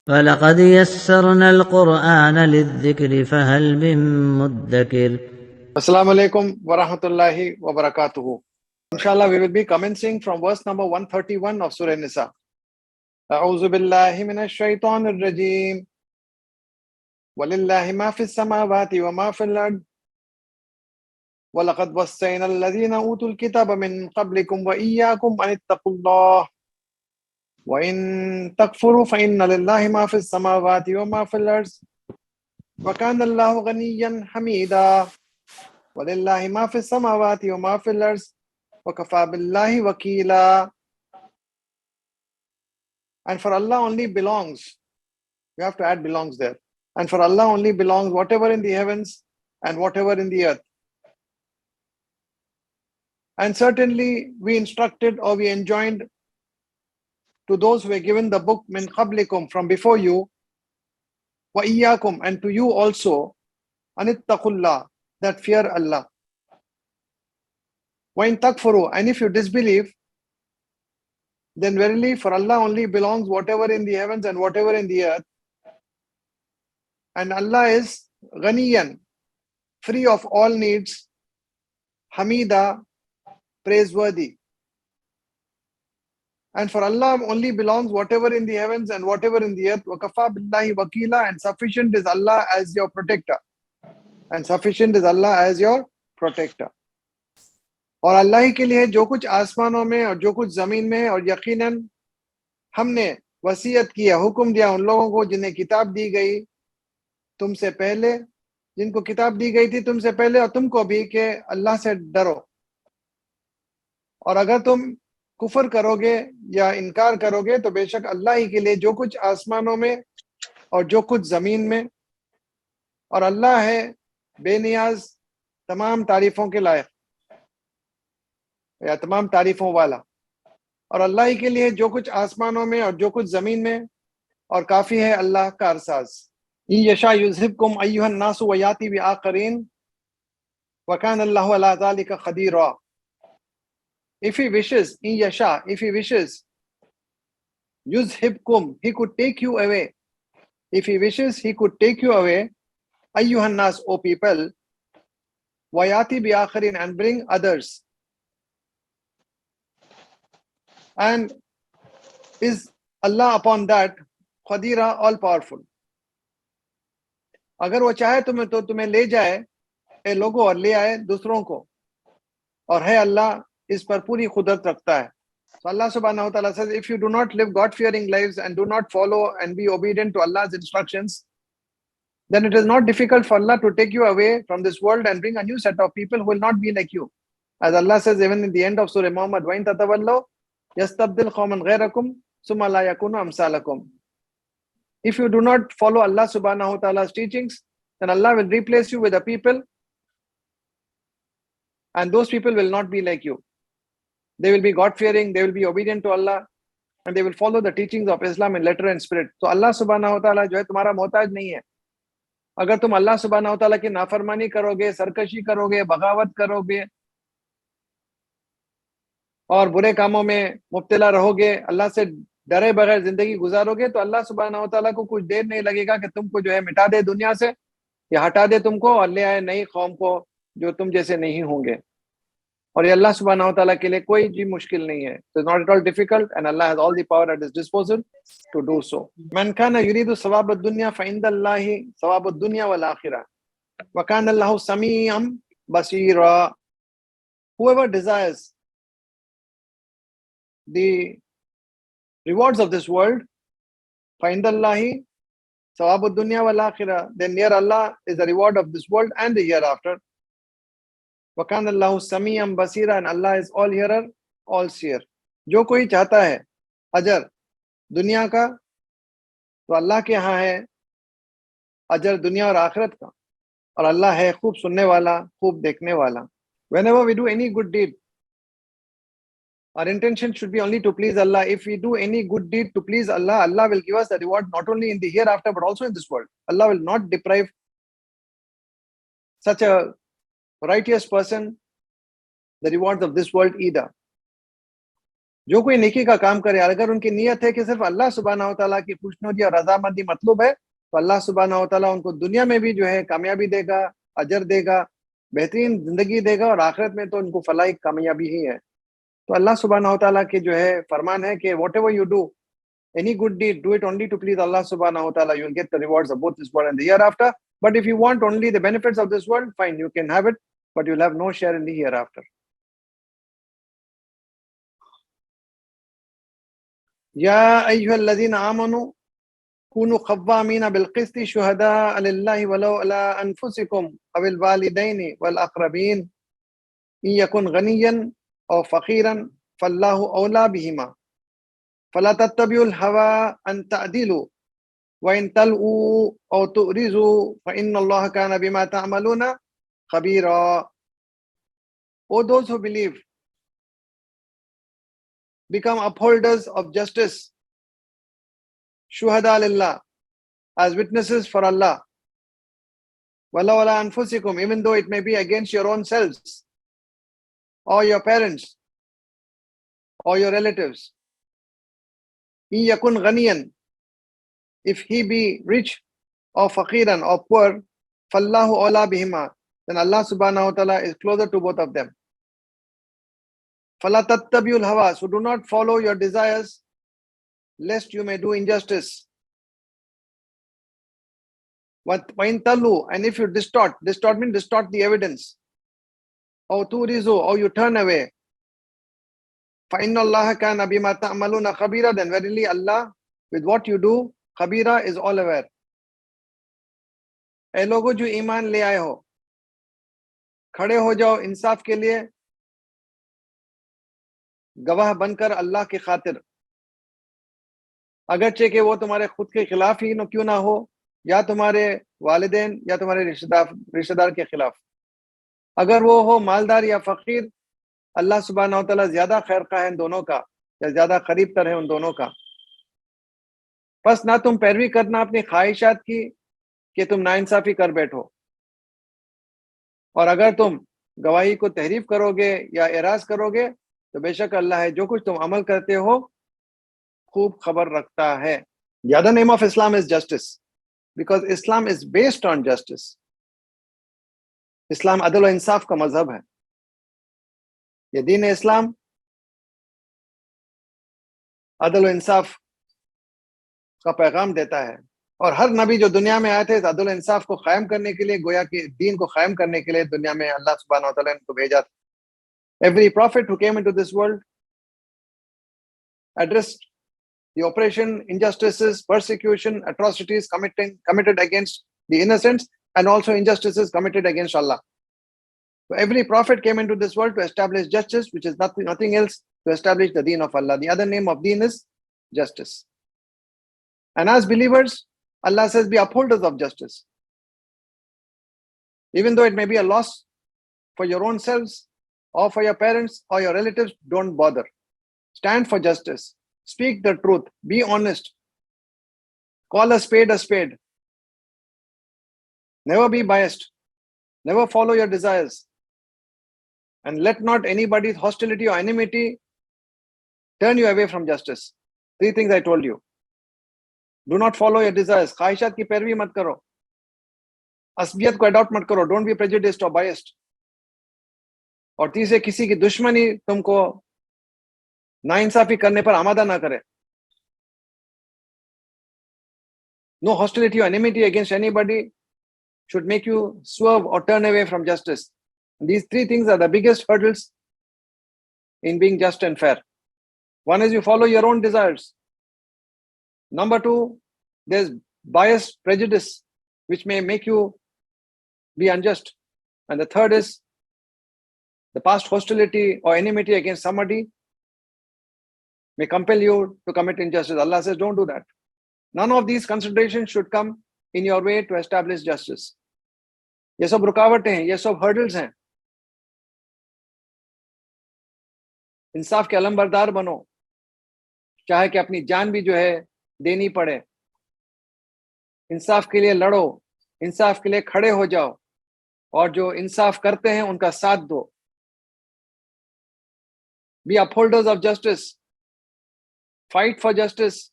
وَلَقَدْ يَسَّرْنَا الْقُرْآنَ لِلذِّكْرِ فَهَلْ مِن مُّدَّكِرٍ. Assalamu alaikum wa rahmatullahi wa barakatuhu. Inshallah, we will be commencing from verse number 131 of Surah Nisa. A'udhu billahi minash shaitanir rajim. Walillahi ma fis samawati wa ma fil ard. وَلَقَدْ وَصَّيْنَا الَّذِينَ أُوتُوا الْكِتَابَ مِن قَبْلِكُمْ وَإِيَّاكُمْ أَنِ اتَّقُوا اللَّهَ وَإِن تَكْفُرُوا فَإِنَّ لِلَّهِ مَا فِي السَّمَاوَاتِ وَمَا فِي الْأَرْضِ وَكَانَ اللَّهُ غَنِيًّا حَمِيدًا وَلِلَّهِ مَا فِي السَّمَاوَاتِ وَمَا فِي الْأَرْضِ وَكَفَى بِاللَّهِ وَكِيلًا. And for Allah only belongs, you have to add belongs there, and for Allah only belongs whatever in the heavens and whatever in the earth. And certainly we instructed or we enjoined to those who were given the book min qablikum, from before you, wa iyyakum, and to you also, anittaqullah, that fear Allah. Wa in takfuru, and if you disbelieve, then verily for Allah only belongs whatever in the heavens and whatever in the earth. And Allah is ghaniyan, free of all needs, hamida, praiseworthy. And for Allah only belongs whatever in the heavens and whatever in the earth. وَكَفَى بِاللَّهِ وَكِيلًا, and sufficient is Allah as your protector. And sufficient is Allah as your protector. और अल्लाह ही के लिए जो कुछ आसमानों में और जो कुछ ज़मीन में, और यकीनन हमने वसीयत किया, हुक्म दिया उन लोगों को जिन्हें किताब दी गई तुमसे पहले, जिनको किताब दी गई थी तुमसे पहले और तुमको भी, कि अल्लाह से डरो। और अगर तुम कुफर करोगे या इनकार करोगे तो बेशक अल्लाह ही के लिए जो कुछ आसमानों में और जो कुछ ज़मीन में, और अल्लाह है बेनियाज, तमाम तारीफ़ों के लायक या तमाम तारीफ़ों वाला। और अल्लाह ही के लिए जो कुछ आसमानों में और जो कुछ ज़मीन में, और काफ़ी है अल्लाह का अरसाज़। यशा युज़हिबकुम अय्युहन नासु व याति बिआखरीन व कान अल्लाहु अला ज़ालिका क़दीरा. If he wishes, yasha, if he wishes, yuzhibkum, he could take you away. If he wishes, he could take you away. Ayyuhan nas, O people, wayati biakharin, and bring others. And is Allah upon that qadira, all powerful. अगर वो चाहे तुम्हें तो तुम्हें ले जाए ए लोगों, और ले आए दूसरों को, और है अल्लाह इस पर पूरी कुदरत रखता है. So Allah subhanahu wa ta'ala says, if you do not live God-fearing lives and do not follow and be obedient to Allah's instructions, then it is not difficult for Allah to take you away from this world and bring a new set of people who will not be like you. As Allah says even in the end of Surah Muhammad, وَإِن تَتَوَلَّوْا يَسْتَبْدِلْ قَوْمًا غَيْرَكُمْ ثُمَّ لَا يَكُونُوا أَمْثَالَكُمْ. If you do not follow Allah subhanahu wa ta'ala's teachings, then Allah will replace you with a people, and those people will not be like you. They will be God-fearing, they will be obedient to Allah, and they will follow the teachings of Islam in letter and spirit. So Allah subhanahu wa ta'ala जो है तुम्हारा मोहताज नहीं है. अगर तुम अल्लाह सुब्हानहू व तआला की नाफरमानी करोगे, सरकशी करोगे, बगावत करोगे और बुरे कामों में मुब्तला रहोगे, अल्लाह से डरे बगैर जिंदगी गुजारोगे, तो अल्लाह सुब्हानहू व तआला को कुछ देर नहीं लगेगा कि तुमको जो है मिटा दे दुनिया से, या हटा दे तुमको और ले आए नई कौम को जो तुम जैसे नहीं होंगे. और ये अल्लाह सुब्हानहू व तआला के लिए कोई जी मुश्किल नहीं है. So it's not at all difficult, and Allah has all the power at his disposal to do so. Man kana yuridu sawab ad-dunya fa inda Allahi sawab ad-dunya wal akhirah wa kana Allahu sami'an basira. Whoever desires the rewards of this world, fa inda Allahi sawab ad-dunya wal akhirah, then near Allah is the reward of this world and the hereafter. वकान अल्लाहु समीअम Basira, and Allah is all hearer, all seer. जो कोई चाहता है अजर दुनिया का, तो अल्लाह के यहाँ है अजर दुनिया और आखिरत का, और अल्लाह है खूब सुनने वाला, खूब देखने वाला. Whenever we do any good deed, our intention should be only to please Allah. If we do any good deed to please Allah, Allah will give us the reward not only in the hereafter but also in this world. Allah will not deprive such a righteous person the rewards of this world either. जो कोई नेकी का काम करे, अगर उनकी नीयत है कि सिर्फ अल्लाह सुब्हानहू तआला की खुशनुदी और रजामंदी मतलब है, तो अल्लाह सुब्हानहू तआला उनको दुनिया में भी जो है कामयाबी देगा, अजर देगा, बेहतरीन जिंदगी देगा, और आखिरत में तो उनको फलाही कामयाबी ही है। तो अल्लाह सुब्हानहू तआला के जो है फरमान है कि what ever you do, any good deed, do it only to please Allah subhanahu wa ta'ala. You will get the rewards of both this world and the hereafter. But if you want only the benefits of this world, fine, you can have it, but you'll have no share in the hereafter. Ya ayyuhalladhina amanu kunu khawwamina bil qisti shuhada'a lillahi walau ala anfusikum awil walidaini wal aqrabin in yakun ghaniyan aw faqiran fallahu awla bihima فلا تتبعوا الهوى أن تعدلوا وإن تلؤوا أو تؤرزوا فإن الله كان بما تعملون خبيرا. O those who believe, become upholders of justice, shuhada lillah, as witnesses for Allah, walau ala anfusikum, even though it may be against your own selves, or your parents, or your relatives. In yakun ghaniyan, if he be rich or faqiran or poor, fallahu awla bihima, then Allah subhanahu wa ta'ala is closer to both of them. Fala tattabiul hawa, so do not follow your desires, lest you may do injustice. What wain talu, and if you distort means distort the evidence, or turizu, or you turn away, fa inna Allah kana bima ta'maluna khabira, then verily Allah with what you do, khabira, is all aware. ए लोगों जो ईमान ले आए हो, खड़े हो जाओ इंसाफ के लिए, गवाह बनकर अल्लाह की खातिर, अगरचे कि वो तुम्हारे खुद के खिलाफ ही क्यों ना हो, या तुम्हारे वालिदैन या तुम्हारे रिश्तेदार के खिलाफ। अगर वो हो मालदार या फकीर, अल्लाह सुब्हानहू तआला ज्यादा खैर खा है इन दोनों का, या ज्यादा करीब तर है उन दोनों का। बस ना तुम पैरवी करना अपनी ख्वाहिशात की कि तुम नाइंसाफी कर बैठो, और अगर तुम गवाही को तहरीफ करोगे या एराज करोगे, तो बेशक अल्लाह है जो कुछ तुम अमल करते हो खूब खबर रखता है। The other name of Islam is justice, because Islam is based on justice. इस्लाम अदल और इंसाफ का मजहब है। ये दीन इस्लाम अदल और इंसाफ का पैगाम देता है, और हर नबी जो दुनिया में आए थे अदल और इंसाफ को कायम करने के लिए, गोया कि दीन को कायम करने के लिए दुनिया में अल्लाह सुब्हानहू व तआला ने इनको भेजा था। Every prophet who came into this world addressed the oppression, injustices, persecution, atrocities committed against the innocents, and also injustices committed against Allah. So every prophet came into this world to establish justice, which is nothing else, to establish the deen of Allah. The other name of deen is justice. And as believers, Allah says, be upholders of justice. Even though it may be a loss for your own selves, or for your parents, or your relatives, don't bother. Stand for justice. Speak the truth. Be honest. Call a spade a spade. Never be biased. Never follow your desires. And let not anybody's hostility or enmity turn you away from justice. 3 things I told you. Do not follow your desires. ख्वाहिशात की पैरवी मत करो. असबियत को adopt मत करो. Don't be prejudiced or biased. और तीसरे, किसी की दुश्मनी तुमको नाइंसाफी करने पर आमादा ना करे. No hostility or enmity against anybody should make you swerve or turn away from justice. These 3 things are the biggest hurdles in being just and fair. One is you follow your own desires. Number 2, there's bias, prejudice, which may make you be unjust. And the third is the past hostility or enmity against somebody may compel you to commit injustice. Allah says, don't do that. None of these considerations should come in your way to establish justice. ये सब रुकावटें हैं, ये सब hurdles हैं. इंसाफ के अलमबरदार बनो, चाहे कि अपनी जान भी जो है देनी पड़े. इंसाफ के लिए लड़ो, इंसाफ के लिए खड़े हो जाओ, और जो इंसाफ करते हैं उनका साथ दो. Be upholders of justice. Fight for justice.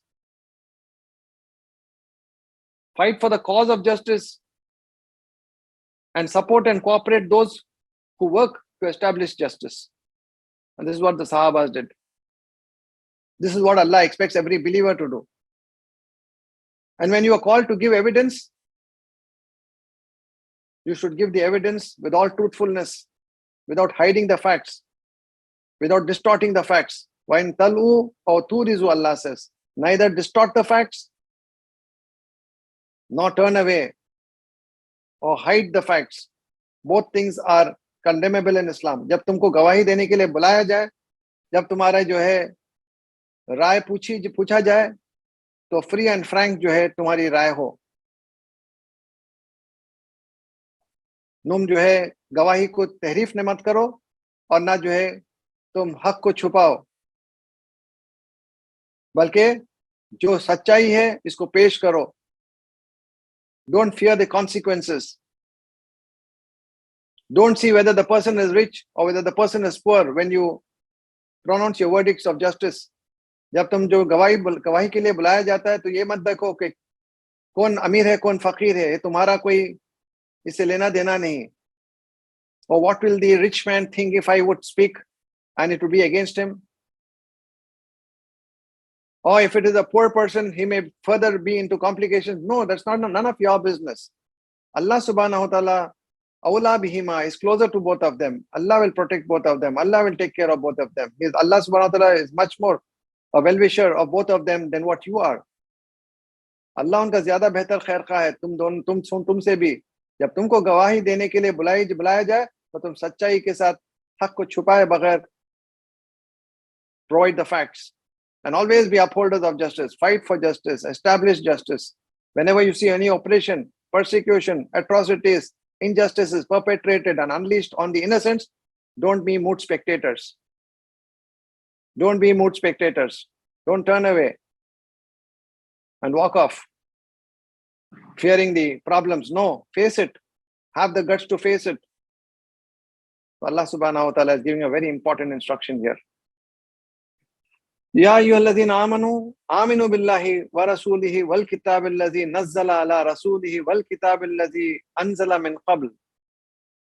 Fight for the cause of justice. And support and cooperate those who work to establish justice. And this is what the Sahabas did. This is what Allah expects every believer to do. And when you are called to give evidence, you should give the evidence with all truthfulness, without hiding the facts, without distorting the facts. وَإِن تَلْوُوا أَوْ تُورِزُوا, Allah says. Neither distort the facts, nor turn away, or hide the facts. Both things are condemnable in Islam. जब तुमको गवाही देने के लिए बुलाया जाए, जब तुम्हारा जो है राय पूछा जाए, तो फ्री एंड फ्रैंक जो है तुम्हारी राय हो. तुम जो है गवाही को तहरीफ न मत करो, और ना जो है तुम हक को छुपाओ, बल्कि जो सच्चाई है इसको पेश करो. Don't fear the consequences. Don't see whether the person is rich or whether the person is poor when you pronounce your verdicts of justice. जब तुम जो गवाही के लिए बुलाया जाता है, तो ये मत देखो कि कौन अमीर है कौन फकीर है, ये तुम्हारा कोई इससे लेना देना नहीं. Or what will the rich man think if I would speak and it would be against him? Or if it is a poor person, he may further be into complications. No, that's none of your business. Allah subhanahu wa ta'ala, awla bihima, is closer to both of them. Allah will protect both of them. Allah will take care of both of them. Allah subhanahu wa ta'ala is much more a well-wisher of both of them than what you are. Allah उनका ज्यादा बेहतर खैर खा है तुमसे भी. जब तुमको गवाही देने के लिए बुलाया जाए, तो तुम सच्चाई के साथ हक को छुपाए बगैर provide the facts. And always be upholders of justice. Fight for justice. Establish justice. Whenever you see any oppression, persecution, atrocities, injustices perpetrated and unleashed on the innocents, don't be moot spectators. Don't be moot spectators. Don't turn away and walk off, fearing the problems. No, face it. Have the guts to face it. Allah subhanahu wa ta'ala is giving a very important instruction here. Ya ayyuhalladhina aminu billahi wa rasulihi wal kitabil ladhi nazzala ala rasulihi wal kitabil ladhi anzala min qabl.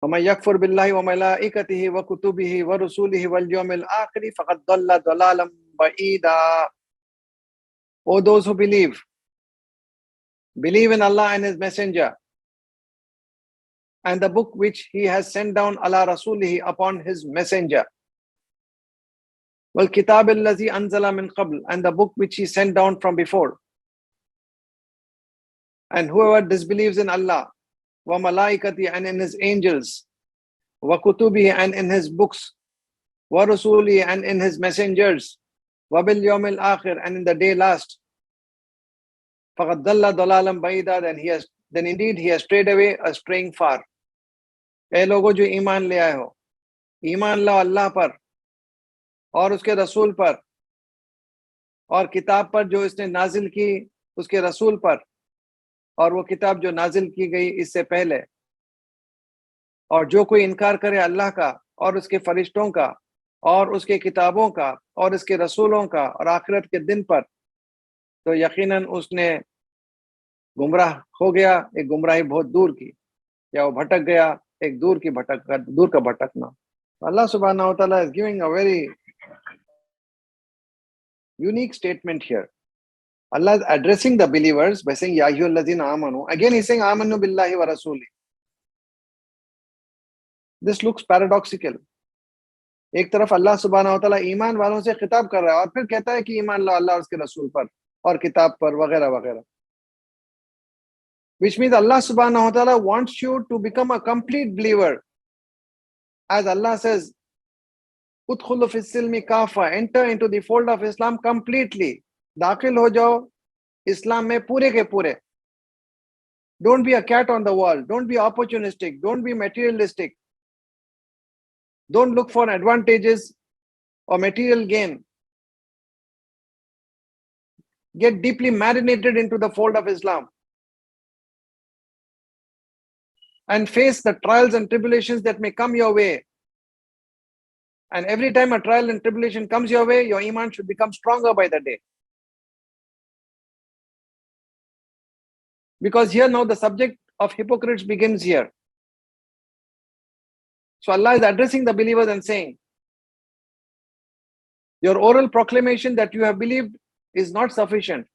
وَمَنْ يَكْفُرْ بِاللَّهِ وَمَلَائِكَتِهِ وَكُتُبِهِ وَرُسُولِهِ وَالْيَوْمِ الْآخِرِ فَقَدْ ضَلَّ ضَلَالًا بَعِيدًا. O those who believe in Allah and His Messenger, and the book which He has sent down ala rasulihi, upon His Messenger. وَالْكِتَابِ الَّذِي أَنزَلَ مِنْ قَبْلِ, and the book which He sent down from before. And whoever disbelieves in Allah, وَمَلَائِكَتِهِ, and in His angels, وَكُتُبِهِ, and in His books, وَرُسُولِهِ, and in His messengers, وَبِالْيَوْمِ الْآخِرِ, and in the day last, فَقَدْ ضَلَّ ضَلَالًا بَعِيدًا, then indeed he has strayed away, straying far. ए लोगों जो ईमान ले आए हो, ईमान लाओ अल्लाह पर और उसके रसूल पर, और किताब पर जो इसने नाजिल की उसके रसूल पर, और वो किताब जो नाजिल की गई इससे पहले. और जो कोई इनकार करे अल्लाह का और उसके फरिश्तों का और उसके किताबों का और इसके रसूलों का और आखिरत के दिन पर, तो यकीनन उसने गुमराह हो गया, एक गुमराही बहुत दूर की, या वो भटक गया एक दूर का भटकना. Allah subhanahu wa ta'ala is giving a very unique statement here. Allah is addressing the believers by saying, Ya ayyuhallazina amanu. Again he's saying, Amanu billahi wa rasuli. This looks paradoxical. एक तरफ अल्लाह सुब्हानहू व तआला ईमान वालों से खिताब कर रहा है और फिर कहता है कि ईमान लो अल्लाह और उसके रसूल पर और किताब पर वगैरह वगैरह. Which means Allah subhanahu wa ta'ala wants you to become a complete believer. As Allah says, Udkhulu fis silmi kafa, enter into the fold of Islam completely. दाखिल हो जाओ इस्लाम में पूरे के पूरे. Don't be a cat on the wall. Don't be opportunistic. Don't be materialistic. Don't look for advantages or material gain. Get deeply marinated into the fold of Islam and face the trials and tribulations that may come your way. And every time a trial and tribulation comes your way, your iman should become stronger by the day. Because here now the subject of hypocrites begins here. So Allah is addressing the believers and saying, your oral proclamation that you have believed is not sufficient.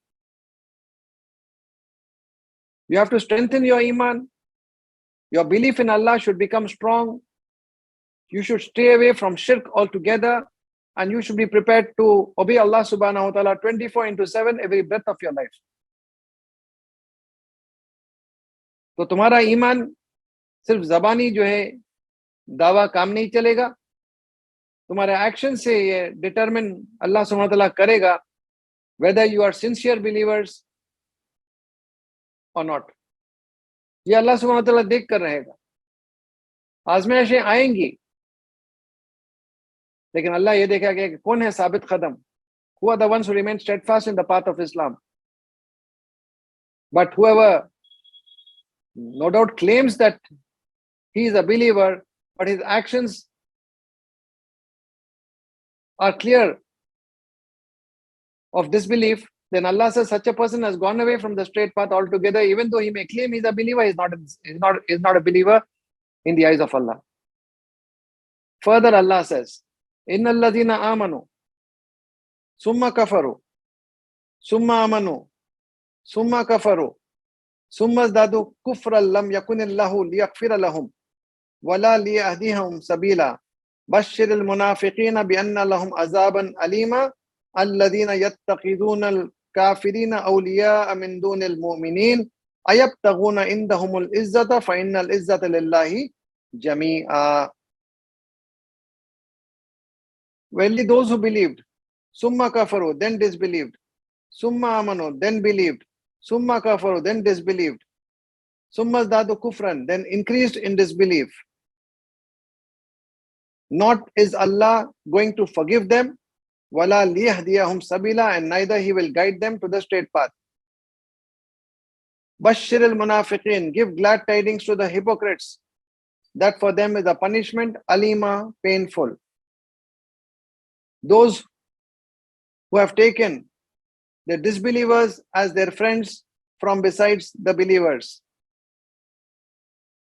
You have to strengthen your iman. Your belief in Allah should become strong. You should stay away from shirk altogether. And you should be prepared to obey Allah subhanahu wa ta'ala 24/7 every breath of your life. तो तुम्हारा ईमान सिर्फ जबानी जो है दावा काम नहीं चलेगा, तुम्हारे एक्शन से ये डिटरमिन अल्लाह सुब्हानहू व तआला करेगा whether you are sincere believers or not. ये अल्लाह सुब्हानहू व तआला देख कर रहेगा. आजमाइशें आएंगी, लेकिन अल्लाह ये देखेगा कि कौन है साबित कदम. Who are the ones who remain steadfast in the path of Islam? But whoever no doubt claims that he is a believer, but his actions are clear of disbelief, then Allah says such a person has gone away from the straight path altogether. Even though he may claim he's a believer, he's not a believer in the eyes of Allah. Further, Allah says, Inna alladhina amanu summa kafaru summa amanu summa kafaru summa zdadu kufran lam yakunillahu liyaghfira lahum wala liyahdihum sabila bashshir al-munafiqina bi anna lahum azaban alima alladhina yattaqiduna al-kafirina awliya'a min dunil mu'minin ayabtaghuna indahumul izzata fa innal izzata lillahi jami'a. Verily those who believed, summa kafaru, then disbelieved, summa amanu, then believed, summa kafaru, then disbelieved, summa zdadu kufran, then increased in disbelief. Not is Allah going to forgive them, wala liyahdiyahum sabila, and neither He will guide them to the straight path. Bashshir al-munafiqin, give glad tidings to the hypocrites, that for them is a punishment, alima, painful. Those who have taken the disbelievers as their friends from besides the believers.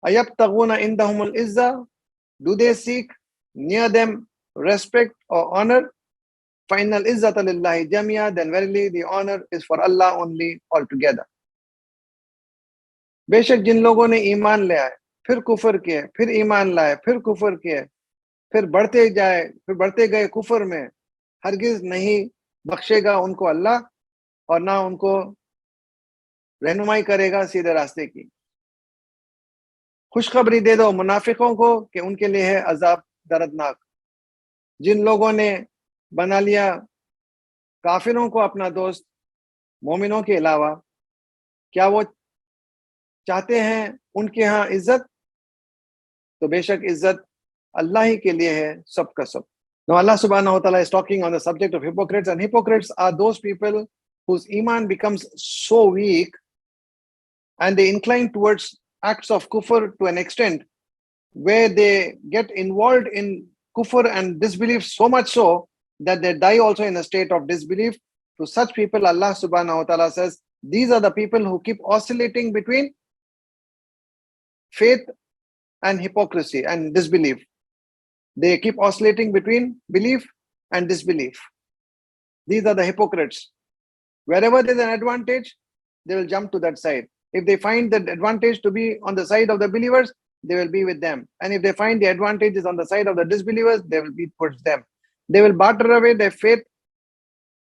Ayabtaghuna indahumul izza, do they seek near them respect or honor? Final izzata lillahi jamia, then verily the honor is for Allah only altogether. बेशक जिन लोगों ने ईमान ले आए, फिर कुफर किए, फिर ईमान लाए, फिर कुफर किए, फिर बढ़ते गए कुफर में, हरगिज नहीं बख्शेगा उनको अल्लाह और ना उनको रहनुमाई करेगा सीधे रास्ते की. खुशखबरी दे दो मुनाफिकों को कि उनके लिए है अजाब दर्दनाक. जिन लोगों ने बना लिया काफिरों को अपना दोस्त मोमिनों के अलावा, क्या वो चाहते हैं उनके यहाँ इज्जत? तो बेशक इज्जत अल्लाह ही के लिए है, सब का सब. Now Allah subhanahu wa ta'ala is talking on the subject of hypocrites, and hypocrites are those people whose iman becomes so weak and they incline towards acts of kufr to an extent where they get involved in kufr and disbelief so much so that they die also in a state of disbelief. To such people, Allah subhanahu wa ta'ala says, these are the people who keep oscillating between faith and hypocrisy and disbelief. They keep oscillating between belief and disbelief. These are the hypocrites. Wherever there's an advantage, they will jump to that side. If they find the advantage to be on the side of the believers, they will be with them. And if they find the advantage is on the side of the disbelievers, they will be towards them. They will barter away their faith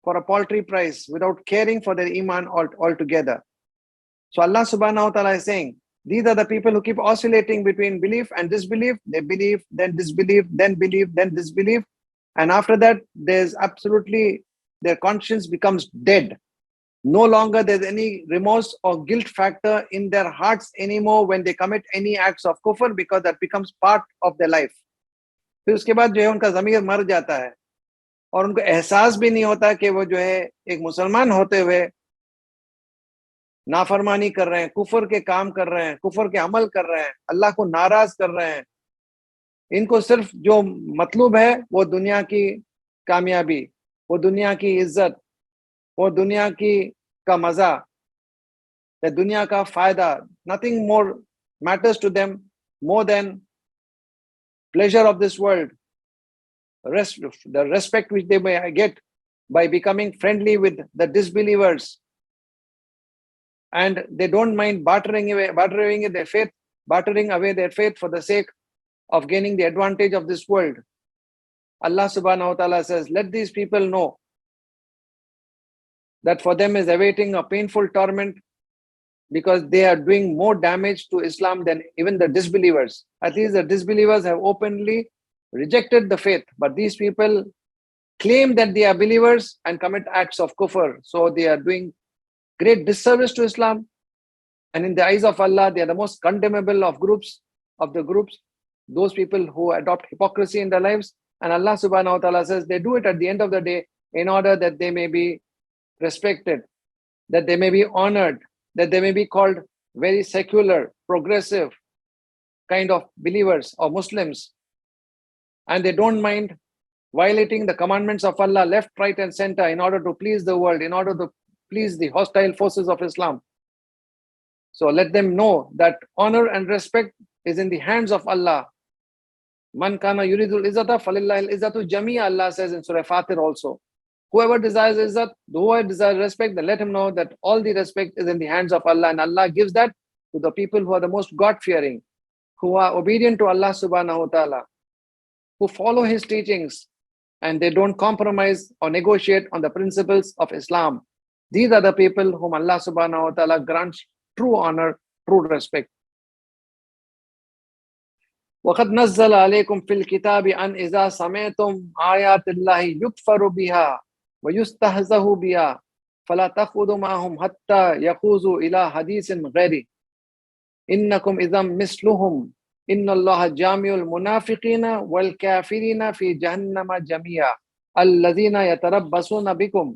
for a paltry price without caring for their iman altogether. So Allah subhanahu wa ta'ala is saying, these are the people who keep oscillating between belief and disbelief. They believe, then disbelief, then believe, then disbelief. And after that, there's absolutely, their conscience becomes dead. No longer there's any remorse or guilt factor in their hearts anymore when they commit any acts of kufr, because that becomes part of their life. फिर उसके बाद जो है उनका ज़मीर मर जाता है और उनको एहसास भी नहीं होता कि वो जो है एक मुसलमान होते हुए नाफरमानी कर रहे हैं, कुफर के काम कर रहे हैं, कुफर के अमल कर रहे हैं, अल्लाह को नाराज कर रहे हैं. इनको सिर्फ जो मतलूब है वो दुनिया की कामयाबी, वो दुनिया की इज्जत, वो दुनिया की का मजा. that dunya ka fayda, nothing more matters to them more than pleasure of this world, the respect which they may get by becoming friendly with the disbelievers, and they don't mind bartering away their faith for the sake of gaining the advantage of this world. Allah subhanahu wa ta'ala says, let these people know that for them is awaiting a painful torment, because they are doing more damage to Islam than even the disbelievers. At least the disbelievers have openly rejected the faith, but these people claim that they are believers and commit acts of kufr. So they are doing great disservice to Islam, and in the eyes of Allah, they are the most condemnable of the groups, those people who adopt hypocrisy in their lives. And Allah subhanahu wa ta'ala says they do it at the end of the day in order that they may be respected, that they may be honored, that they may be called very secular, progressive kind of believers or Muslims. And they don't mind violating the commandments of Allah left, right, and center in order to please the world, in order to please the hostile forces of Islam. So let them know that honor and respect is in the hands of Allah. Man kana yuridul izzata falillahil izzatu jamia, Allah says in Surah Fatir also. Whoever desires izzat, whoever desires respect, then let him know that all the respect is in the hands of Allah, and Allah gives that to the people who are the most God-fearing, who are obedient to Allah subhanahu wa ta'ala, who follow His teachings, and they don't compromise or negotiate on the principles of Islam. These are the people whom Allah subhanahu wa ta'ala grants true honor, true respect. وَقَدْ نَزَّلَ عَلَيْكُمْ فِي الْكِتَابِ أَنْ إِذَا سَمِعْتُمْ آيَاتِ اللَّهِ يُكْفَرُ بِهَا وَيُسْتَهْزَأُ بِهَا فَلَا تَقْعُدُوا مَعَهُمْ حَتَّى يَخُوضُوا إِلَى حَدِيثٍ غَيْرِهِ إِنَّكُمْ إِذًا مِثْلُهُمْ إِنَّ اللَّهَ جَامِعُ الْمُنَافِقِينَ وَالْكَافِرِينَ فِي جَهَنَّمَ جَمِيعًا الَّذِينَ يَتَرَبَّصُونَ بِكُمْ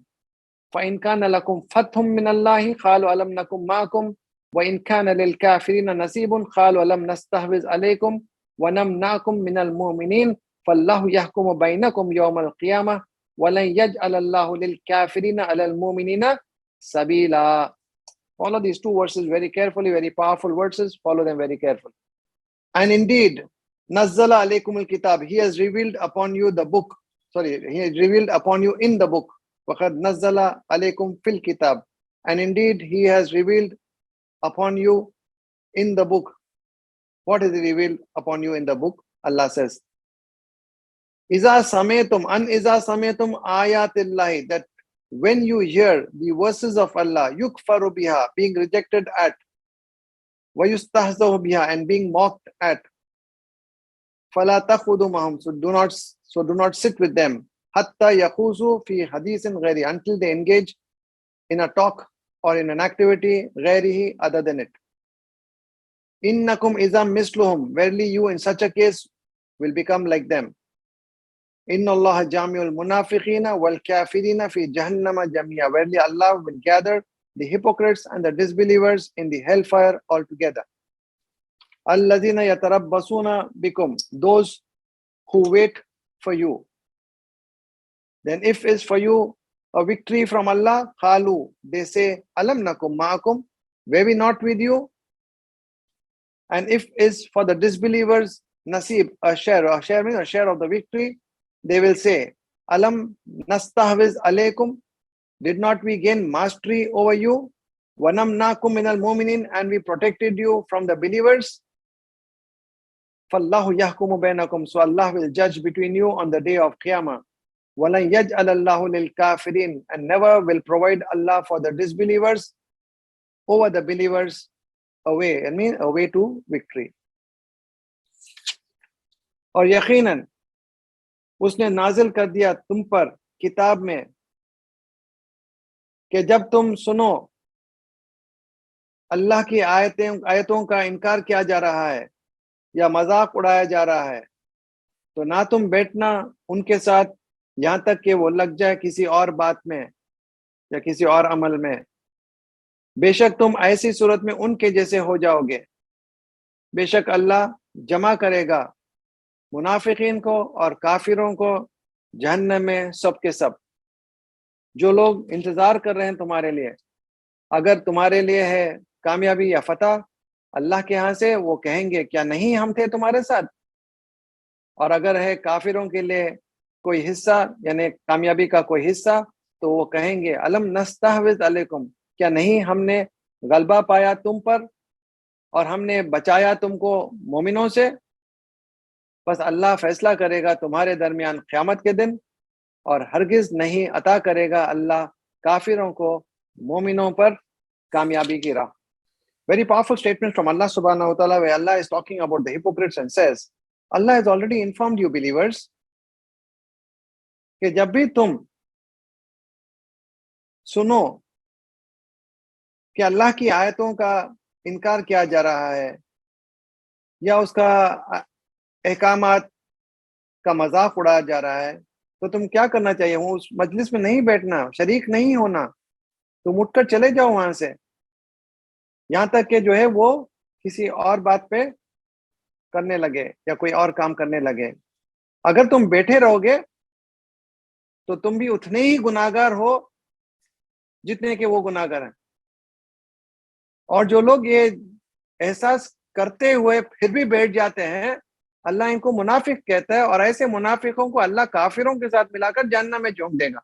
فَإِنْ كَانَ لَكُمْ فَتْحٌ مِّنَ اللَّهِ قَالُوا أَلَمْ نَكُنْ مَعَكُمْ وَإِنْ كَانَ لِلْكَافِرِينَ نَصِيبٌ قَالُوا أَلَمْ نَسْتَحْوِذْ عَلَيْكُمْ وَنَمْنَعْكُمْ مِنَ الْمُؤْمِنِينَ فَاللَّهُ يَحْكُمُ بَيْنَكُمْ يَوْمَ الْقِيَامَةِ وَلَنْ يَجْعَلَ اللَّهُ لِلْكَافِرِينَ عَلَى الْمُؤْمِنِينَ سَبِيلًا. Follow these two verses very carefully, very powerful verses. Follow them very carefully. And indeed, Nazzala alaykum al-kitab, He has revealed upon you the book. He has revealed upon you in the book. وَقَدْ نَزَّلَ عَلَيْكُمْ فِي الْكِتَابِ, and indeed He has revealed upon you in the book. What is revealed upon you in the book? Allah says, إِذَا سَمِعْتُمْ أَنْ إِذَا سَمِعْتُمْ آيَاتِ اللَّهِ, that when you hear the verses of Allah, يُكْفَرُ بِهَا, being rejected at, وَيُسْتَهْزَأُ بِهَا, and being mocked at, فَلَا تَخُذُوا مَهُمْ, so do not sit with them, حَتَّى يَخُوضُوا فِي حَدِيثٍ غَيْرِهِ, until they engage in a talk or in an activity غَيْرِهِ, other than it. إِنَّكُمْ إِذًا مِثْلُهُمْ, verily you in such a case will become like them. إِنَّ اللَّهَ جَامِعُ الْمُنَافِقِينَ وَالْكَافِرِينَ فِي جَهَنَّمَ جَمِيعًا, verily Allah will gather the hypocrites and the disbelievers in the hellfire altogether. الَّذِينَ يَتَرَبَّصُونَ بِكُمْ, those who wait for you. Then if is for you a victory from Allah, قَالُوا, they say, أَلَمْ نَكُمْ مَعَكُمْ, were we not with you? And if is for the disbelievers, nasib, a share means a share of the victory, they will say, Alam nastahwiz alaykum, did not we gain mastery over you? Wanamnakum minal mu'minin, and we protected you from the believers. Fallahu yahkumu bainakum, so Allah will judge between you on the day of Qiyamah. Walan yaj'al Allahu lil kafirin, and never will provide Allah for the disbelievers over the believers a way to victory. और यकीनन उसने नाजिल कर दिया तुम पर किताब में कि जब तुम सुनो अल्लाह की आयतों का इनकार किया जा रहा है या मजाक उड़ाया जा रहा है, तो ना तुम बैठना उनके साथ यहाँ तक कि वो लग जाए किसी और बात में या किसी और अमल में। बेशक तुम ऐसी सूरत में उनके जैसे हो जाओगे। बेशक अल्लाह जमा करेगा मुनाफिकीन को और काफिरों को जहन्नम में सब के सब। जो लोग इंतजार कर रहे हैं तुम्हारे लिए, अगर तुम्हारे लिए है कामयाबी या फतह अल्लाह के यहाँ से, वो कहेंगे क्या नहीं हम थे तुम्हारे साथ? और अगर है काफिरों के लिए कोई हिस्सा, यानी कामयाबी का कोई हिस्सा, तो वो कहेंगे अलम नस्तहविज़ अलैकुम, क्या नहीं हमने गलबा पाया तुम पर और हमने बचाया तुमको मोमिनों से? बस अल्लाह फैसला करेगा तुम्हारे दरमियान क़यामत के दिन, और हरगिज नहीं अता करेगा अल्लाह काफिरों को मोमिनों पर कामयाबी की राह. Very powerful statement from Allah subhanahu wa ta'ala, where Allah is talking about the hypocrites and says, Allah has already informed you believers कि जब भी तुम सुनो कि अल्लाह की आयतों का इनकार किया जा रहा है या उसका अहकामात का मजाक उड़ाया जा रहा है, तो तुम क्या करना चाहिए? वो उस मजलिस में नहीं बैठना, शरीक नहीं होना, तुम उठकर चले जाओ वहां से, यहाँ तक कि जो है वो किसी और बात पे करने लगे या कोई और काम करने लगे. अगर तुम बैठे रहोगे तो तुम भी उतने ही गुनाहगार हो जितने के वो गुनाहगार हैं. और जो लोग ये एहसास करते हुए फिर भी बैठ जाते हैं, अल्लाह इनको मुनाफिक कहता है, और ऐसे मुनाफिकों को अल्लाह काफिरों के साथ मिलाकर जहन्नम में झोंक देगा.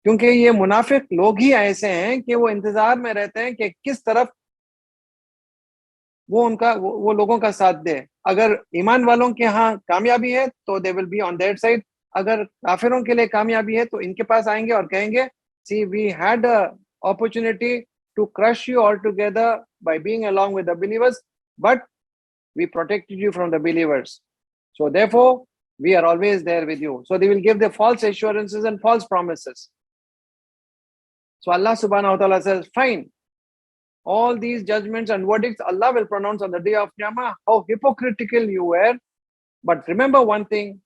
क्योंकि ये मुनाफिक लोग ही ऐसे हैं कि वो इंतजार में रहते हैं कि किस तरफ वो लोगों का साथ दे. अगर ईमान वालों के यहाँ कामयाबी है तो they will be on that side. अगर काफिरों के लिए कामयाबी है तो इनके पास आएंगे और कहेंगे, see we had a opportunity to crush you all together by being along with the believers, but we protected you from the believers. So therefore, we are always there with you. So they will give the false assurances and false promises. So Allah subhanahu wa ta'ala says, fine, all these judgments and verdicts Allah will pronounce on the day of Qiyamah, how hypocritical you were. But remember one thing,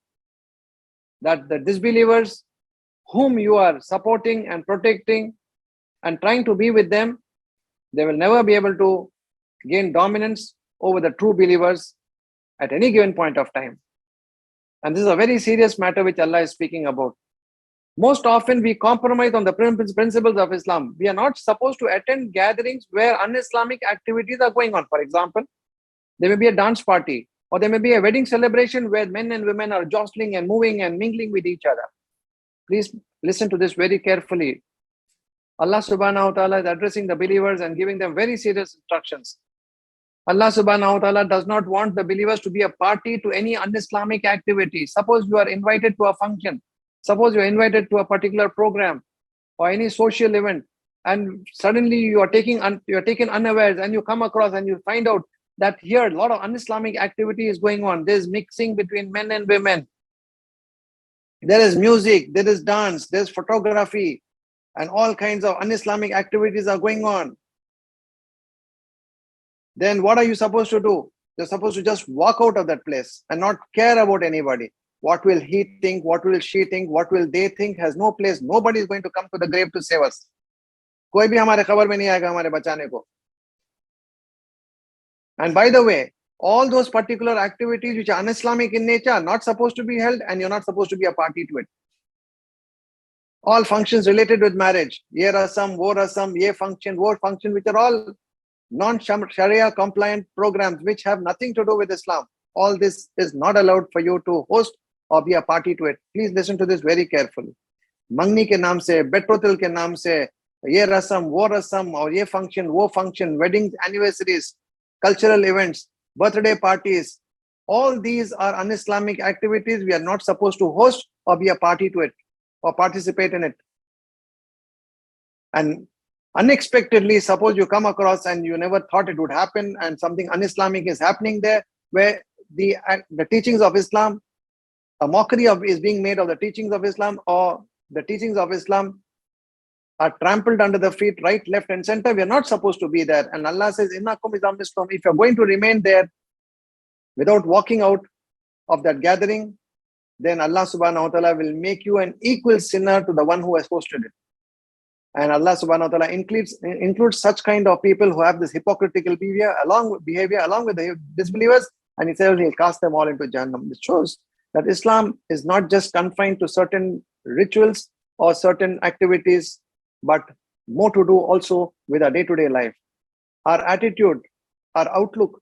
that the disbelievers whom you are supporting and protecting and trying to be with them, they will never be able to gain dominance over the true believers at any given point of time. And this is a very serious matter which Allah is speaking about. Most often we compromise on the principles of Islam. We are not supposed to attend gatherings where un-Islamic activities are going on. For example, there may be a dance party, or there may be a wedding celebration where men and women are jostling and moving and mingling with each other. Please listen to this very carefully. Allah subhanahu wa ta'ala is addressing the believers and giving them very serious instructions. Allah subhanahu wa ta'ala does not want the believers to be a party to any un-Islamic activity. Suppose you are invited to a function, suppose you are invited to a particular program or any social event, and suddenly you are taken unawares, and you come across and you find out that here a lot of un-Islamic activity is going on. There is mixing between men and women. There is music, there is dance, there is photography, and all kinds of un-Islamic activities are going on. Then what are you supposed to do? You're supposed to just walk out of that place and not care about anybody. What will he think? What will she think? What will they think? Has no place. Nobody is going to come to the grave to save us. कोई भी हमारे खबर में नहीं आएगा हमारे बचाने को. And by the way, all those particular activities which are un-Islamic in nature are not supposed to be held, and you're not supposed to be a party to it. All functions related with marriage, ye rasam, wo rasam, ye function, wo function, which are all non-Sharia compliant programs which have nothing to do with Islam. All this is not allowed for you to host or be a party to it. Please listen to this very carefully. Mangni ke naam se, betrothal ke naam se, ye rasam, or ye function, wo function, weddings, anniversaries, cultural events, birthday parties, all these are un-Islamic activities. We are not supposed to host or be a party to it or participate in it. And unexpectedly, suppose you come across and you never thought it would happen, and something un-Islamic is happening there, where the teachings of Islam, a mockery is being made of the teachings of Islam, or the teachings of Islam are trampled under the feet, right, left, and center. We are not supposed to be there. And Allah says, Innakum idha misluhum. If you're going to remain there without walking out of that gathering, then Allah subhanahu wa ta'ala will make you an equal sinner to the one who has hosted it. And Allah subhanahu wa ta'ala includes such kind of people who have this hypocritical behavior along with the disbelievers, and He says He'll cast them all into Jahannam. It shows that Islam is not just confined to certain rituals or certain activities, but more to do also with our day-to-day life. our attitude, our outlook,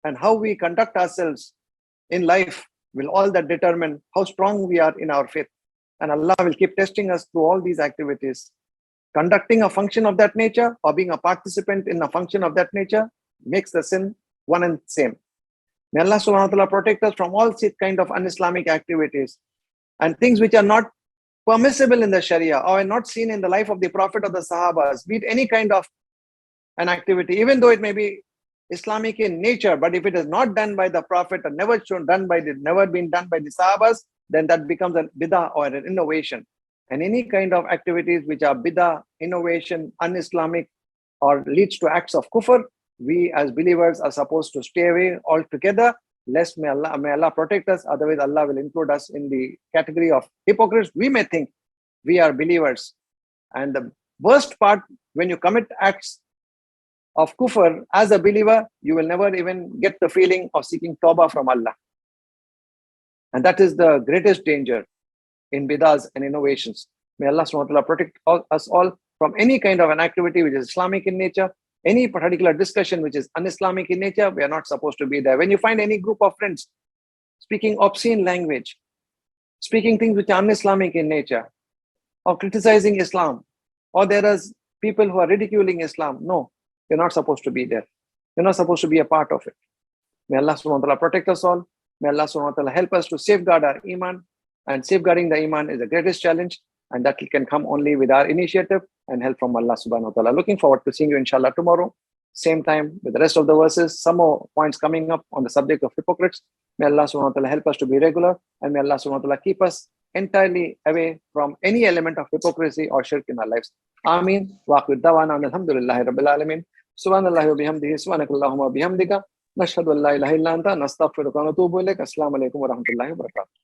and how we conduct ourselves in life will all that determine how strong we are in our faith. And Allah will keep testing us through all these activities. Conducting a function of that nature or being a participant in a function of that nature makes the sin one and same. May Allah subhanahu wa ta'ala protect us from all kind of un-Islamic activities and things which are not permissible in the Sharia or are not seen in the life of the Prophet or the Sahabas, be it any kind of an activity, even though it may be Islamic in nature, but if it is not done by the Prophet or never been done by the Sahabas, then that becomes a bid'ah or an innovation. And any kind of activities which are bid'ah, innovation, un-Islamic, or leads to acts of kufr, we as believers are supposed to stay away altogether, lest may Allah protect us. Otherwise, Allah will include us in the category of hypocrites. We may think we are believers. And the worst part, when you commit acts of kufr as a believer, you will never even get the feeling of seeking tawbah from Allah. And that is the greatest danger in bid'ahs and innovations. May Allah subhanahu wa ta'ala protect us all from any kind of an activity which is Islamic in nature, any particular discussion which is un-Islamic in nature. We are not supposed to be there. When you find any group of friends speaking obscene language, speaking things which are un-Islamic in nature, or criticizing Islam, or there are people who are ridiculing Islam, no, you're not supposed to be there. You're not supposed to be a part of it. May Allah subhanahu wa ta'ala protect us all. May Allah subhanahu wa ta'ala help us to safeguard our iman. And safeguarding the iman is the greatest challenge. And that can come only with our initiative and help from Allah subhanahu wa ta'ala. Looking forward to seeing you inshallah tomorrow. Same time with the rest of the verses. Some more points coming up on the subject of hypocrites. May Allah subhanahu wa ta'ala help us to be regular. And may Allah subhanahu wa ta'ala keep us entirely away from any element of hypocrisy or shirk in our lives. Ameen. Wa akhir dawana alhamdulillahi rabbil alamin. Subhanallahi wa bihamdihi. Subhanakallahumma wa bihamdika. Nashhadu an la ilaha illa anta. Nastaghfiruka wa natubu ilaik. Assalamu alaikum wa rahmatullahi wa barakatuh.